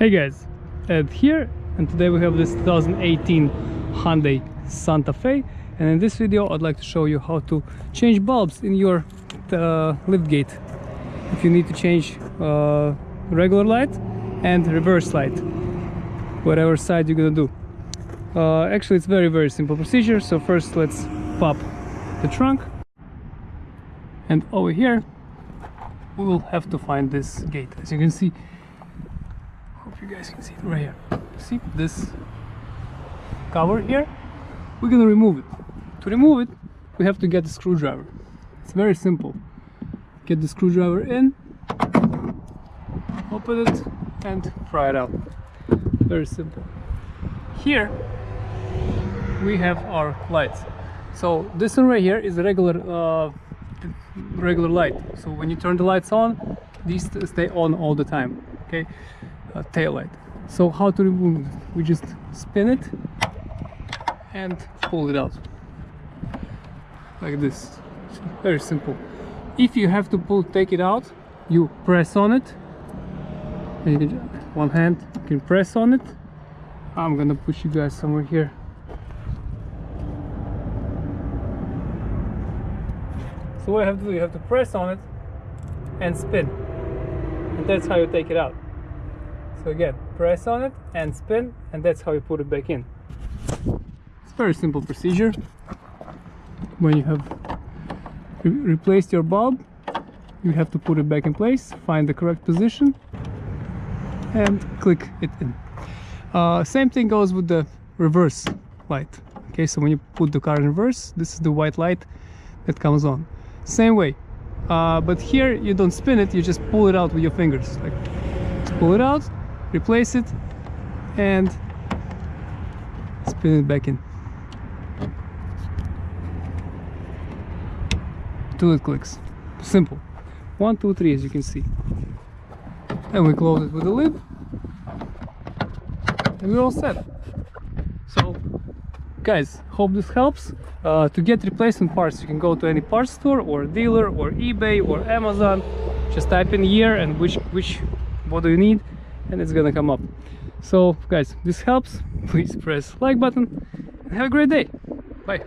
Hey guys, Ed here, and today we have this 2018 Hyundai Santa Fe, and in this video I'd like to show you how to change bulbs in your lift gate. If you need to change regular light and reverse light, whatever side you're gonna do. Actually, it's very simple procedure. So first let's pop the trunk, and over here we will have to find this gate. As you can see, hope you guys can see it right here. See this cover here? We're gonna remove it. To remove it, we have to get a screwdriver. It's very simple. Get the screwdriver in, open it, and pry it out. Very simple. Here we have our lights. So this one right here is a regular light. So when you turn the lights on, these stay on all the time. Okay, tail light. So how to remove it? We just spin it and pull it out like this. It's very simple. If you have to take it out, you press on it, and you can, one hand you can press on it. I'm gonna push you guys somewhere here. So what you have to do, you have to press on it and spin, and that's how you take it out. So again, press on it and spin, and that's how you put it back in. It's a very simple procedure. When you have replaced your bulb, you have to put it back in place, find the correct position, and click it in. Same thing goes with the reverse light. Okay, so when you put the car in reverse, this is the white light that comes on. Same way, but here you don't spin it, you just pull it out with your fingers. Like, just pull it out, replace it, and spin it back in till it clicks. Simple. 1, 2, 3, as you can see. And we close it with a lid, and we're all set. So guys, hope this helps. To get replacement parts, you can go to any parts store or dealer or eBay or Amazon. Just type in year and what do you need, and it's gonna come up. So guys, this helps. Please press like button and have a great day. Bye.